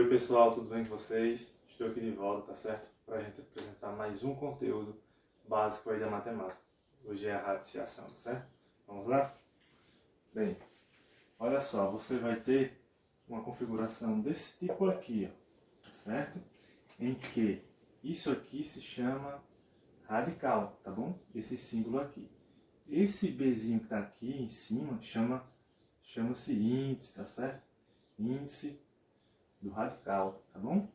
Oi pessoal, tudo bem com vocês? Estou aqui de volta, tá certo? Para a gente apresentar mais um conteúdo básico aí da matemática. Hoje é a radiciação, tá certo? Vamos lá? Bem, olha só, você vai ter uma configuração desse tipo aqui, ó, tá certo? Em que isso aqui se chama radical, tá bom? Esse símbolo aqui. Esse Bzinho que está aqui em cima chama-se índice, tá certo? Índice do radical, tá bom?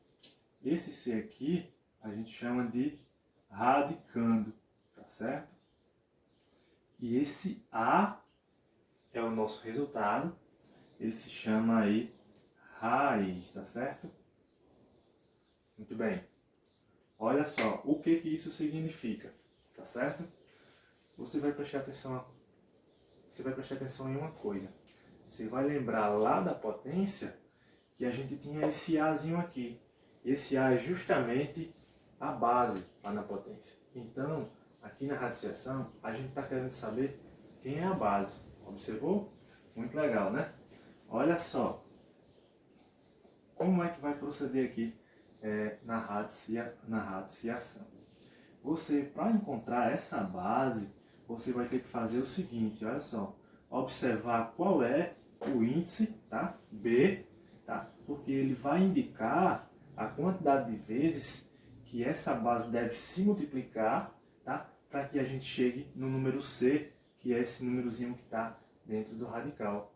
Esse C aqui a gente chama de radicando, tá certo? E esse A é o nosso resultado, ele se chama aí raiz, tá certo? Muito bem. Olha só, o que isso significa, tá certo? Você vai prestar atenção em uma coisa. Você vai lembrar lá da potência que a gente tinha esse Azinho aqui. Esse A é justamente a base lá na potência. Então, aqui na radiciação, a gente está querendo saber quem é a base. Observou? Muito legal, né? Olha só, como é que vai proceder aqui na radiciação. Você, para encontrar essa base, você vai ter que fazer o seguinte, olha só, observar qual é o índice, tá? B, tá? Porque ele vai indicar a quantidade de vezes que essa base deve se multiplicar, tá? Para que a gente chegue no número C, que é esse númerozinho que está dentro do radical.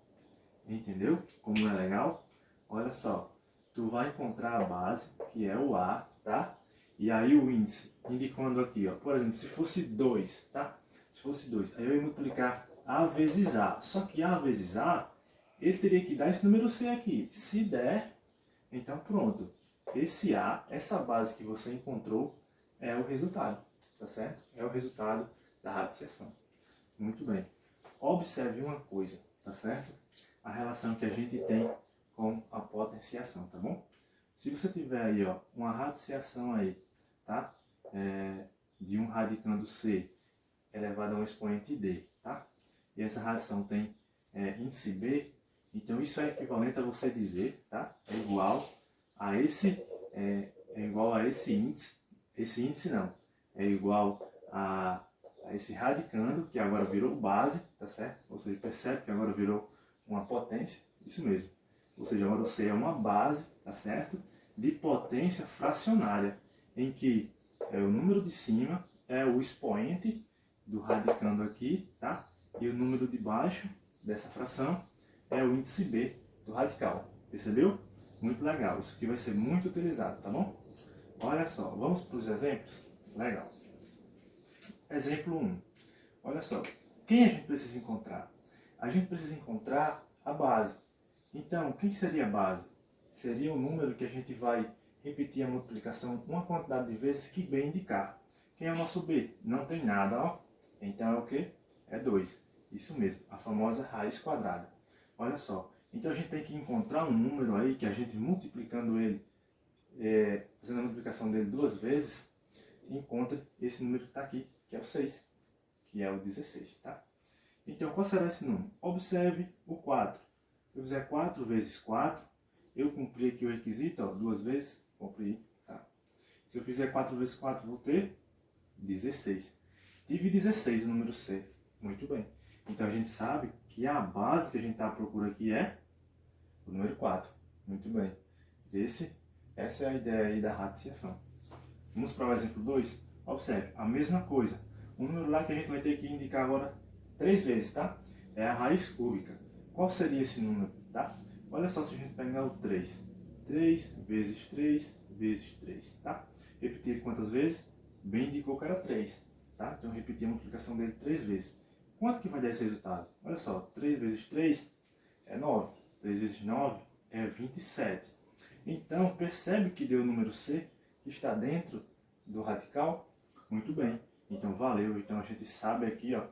Entendeu? Como é legal? Olha só, tu vai encontrar a base, que é o A, tá? E aí o índice, indicando aqui, ó, por exemplo, se fosse 2, tá? Se fosse 2, aí eu ia multiplicar A vezes A. Só que A vezes A, ele teria que dar esse número C aqui. Se der, então pronto. Esse A, essa base que você encontrou, é o resultado, tá certo? É o resultado da radiciação. Muito bem. Observe uma coisa, tá certo? A relação que a gente tem com a potenciação, tá bom? Se você tiver aí, ó, uma radiciação aí, tá? De um radicando C elevado a um expoente D, tá? E essa radição tem índice B, então isso é equivalente a você dizer, tá? É igual a esse índice não, é igual a esse radicando, que agora virou base, tá certo? Ou seja, percebe que agora virou uma potência, isso mesmo. Ou seja, agora o C é uma base, tá certo? De potência fracionária, em que o número de cima é o expoente do radicando aqui, tá? E o número de baixo dessa fração é o índice B do radical. Percebeu? Muito legal. Isso aqui vai ser muito utilizado, tá bom? Olha só, vamos para os exemplos? Legal. Exemplo 1. Olha só, quem a gente precisa encontrar? A gente precisa encontrar a base. Então, quem seria a base? Seria o número que a gente vai repetir a multiplicação uma quantidade de vezes que B indicar. Quem é o nosso B? Não tem nada, ó. Então é o quê? É 2. Isso mesmo, a famosa raiz quadrada. Olha só, então a gente tem que encontrar um número aí que a gente multiplicando ele, fazendo a multiplicação dele 2 vezes, encontre esse número que está aqui, que é o 6, que é o 16, tá? Então, qual será esse número? Observe o 4. Se eu fizer 4 vezes 4, eu cumpri aqui o requisito, ó, 2 vezes, cumpri, tá? Se eu fizer 4 vezes 4, vou ter 16. Tive 16 o número C. Muito bem. Então, a gente sabe que a base que a gente está à procura aqui é o número 4. Muito bem. Essa é a ideia aí da radiciação. Vamos para o exemplo 2? Observe, a mesma coisa. O número lá que a gente vai ter que indicar agora 3 vezes, tá? É a raiz cúbica. Qual seria esse número, tá? Olha só se a gente pegar o 3. 3 vezes 3 vezes 3, tá? Repetir quantas vezes? Bem indicou que era 3, tá? Então repetir a multiplicação dele 3 vezes. Quanto que vai dar esse resultado? Olha só, 3 vezes 3 é 9. 3 vezes 9 é 27. Então, percebe que deu o número C, que está dentro do radical? Muito bem. Então, valeu. Então, a gente sabe aqui, ó,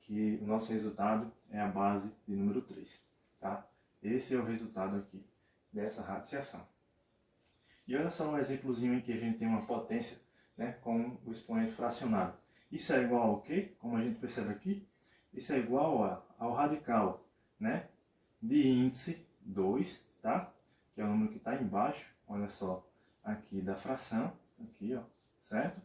que o nosso resultado é a base de número 3. Tá? Esse é o resultado aqui dessa radiciação. E olha só um exemplozinho em que a gente tem uma potência, né, com o expoente fracionário. Isso é igual ao quê? Como a gente percebe aqui, isso é igual ao radical, né, de índice 2, tá? Que é o número que está embaixo, olha só, aqui da fração, aqui, ó, certo?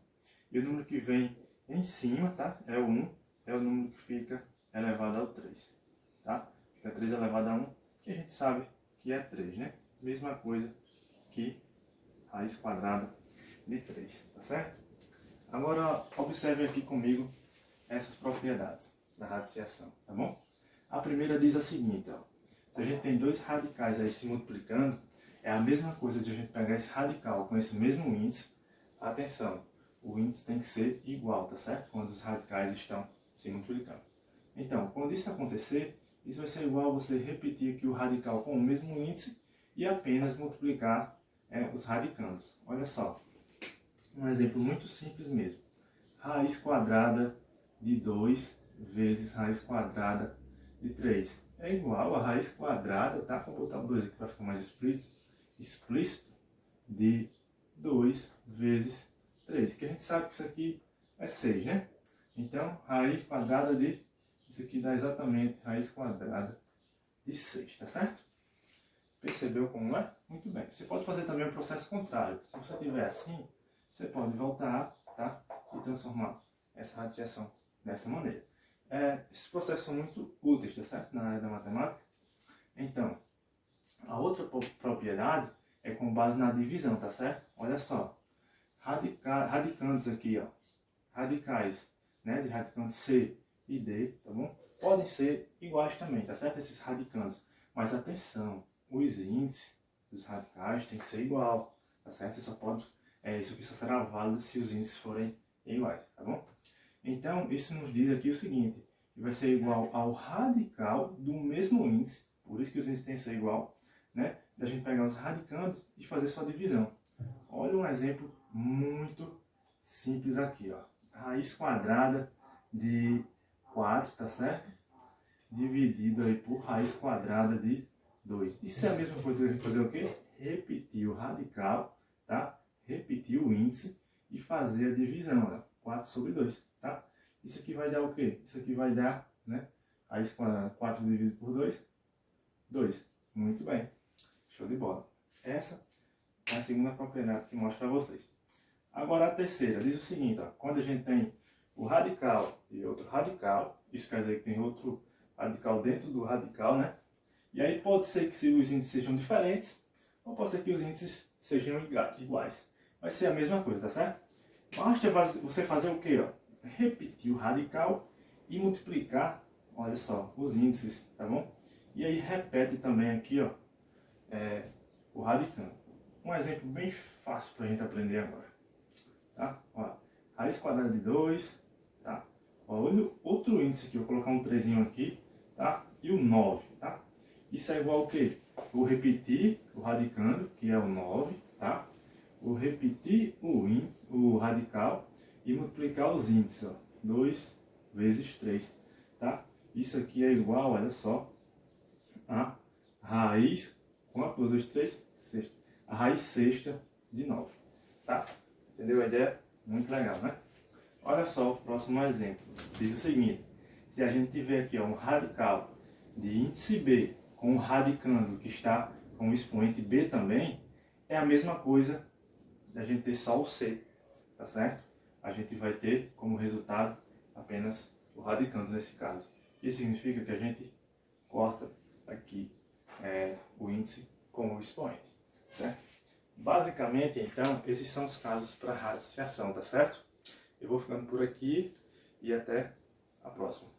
E o número que vem em cima, tá? É o 1, é o número que fica elevado ao 3, tá? Fica 3 elevado a 1, que a gente sabe que é 3, né? Mesma coisa que raiz quadrada de 3, tá certo? Agora, observe aqui comigo essas propriedades da radiciação, tá bom? A primeira diz a seguinte, ó, se a gente tem dois radicais aí se multiplicando, é a mesma coisa de a gente pegar esse radical com esse mesmo índice. Atenção, o índice tem que ser igual, tá certo? Quando os radicais estão se multiplicando. Então, quando isso acontecer, isso vai ser igual a você repetir aqui o radical com o mesmo índice e apenas multiplicar os radicandos. Olha só, um exemplo muito simples mesmo. Raiz quadrada de 2 vezes raiz quadrada de 3 é igual a raiz quadrada, tá? Vou botar o 2 aqui para ficar mais explícito, de 2 vezes 3, que a gente sabe que isso aqui é 6, né? Então, raiz quadrada de, isso aqui dá exatamente raiz quadrada de 6, tá certo? Percebeu como é? Muito bem. Você pode fazer também o processo contrário. Se você tiver assim, você pode voltar, tá? E transformar essa radiciação dessa maneira. Esses processos são muito úteis, tá certo? Na área da matemática. Então, a outra propriedade é com base na divisão, tá certo? Olha só. Radicandos aqui, ó. Radicais, né? De radicandos C e D, tá bom? Podem ser iguais também, tá certo? Esses radicandos. Mas atenção, os índices dos radicais tem que ser igual, tá certo? Você só pode, isso aqui só será válido se os índices forem iguais, tá bom? Então, isso nos diz aqui o seguinte, que vai ser igual ao radical do mesmo índice, por isso que os índices têm que ser igual, né? Da gente pegar os radicandos e fazer sua divisão. Olha um exemplo muito simples aqui, ó. Raiz quadrada de 4, tá certo? Dividido aí por raiz quadrada de 2. Isso é a mesma coisa que a gente fazer o quê? Repetir o radical, tá? Repetir o índice e fazer a divisão, ó. 4 sobre 2, tá? Isso aqui vai dar o quê? Isso aqui vai dar, né? Raiz quadrada, 4 dividido por 2, 2. Muito bem. Show de bola. Essa é a segunda propriedade que mostro para vocês. Agora a terceira diz o seguinte, ó, quando a gente tem o radical e outro radical, isso quer dizer que tem outro radical dentro do radical, né? E aí pode ser que os índices sejam diferentes, ou pode ser que os índices sejam iguais. Vai ser a mesma coisa, tá certo? Basta você fazer o quê? Ó? Repetir o radical e multiplicar, olha só, os índices, tá bom? E aí repete também aqui, ó, o radicando. Um exemplo bem fácil para a gente aprender agora. Tá? Ó, raiz quadrada de 2, tá? Ó, olha outro índice aqui, vou colocar um 3 aqui, tá? E o 9, tá? Isso é igual ao quê? Vou repetir o radicando, que é o 9, tá? Vou repetir o radical e multiplicar os índices, ó. 2 vezes 3, tá? Isso aqui é igual, olha só, a raiz, quanto? 2 vezes 3? Sexta. A raiz sexta de 9, tá? Entendeu a ideia? Muito legal, né? Olha só o próximo exemplo. Diz o seguinte, se a gente tiver aqui ó, um radical de índice B com um radicando que está com o expoente B também, é a mesma coisa da gente ter só o C, tá certo? A gente vai ter como resultado apenas o radicando nesse caso. Isso significa que a gente corta aqui o índice com o expoente, certo? Basicamente, então, esses são os casos para radiciação, tá certo? Eu vou ficando por aqui e até a próxima.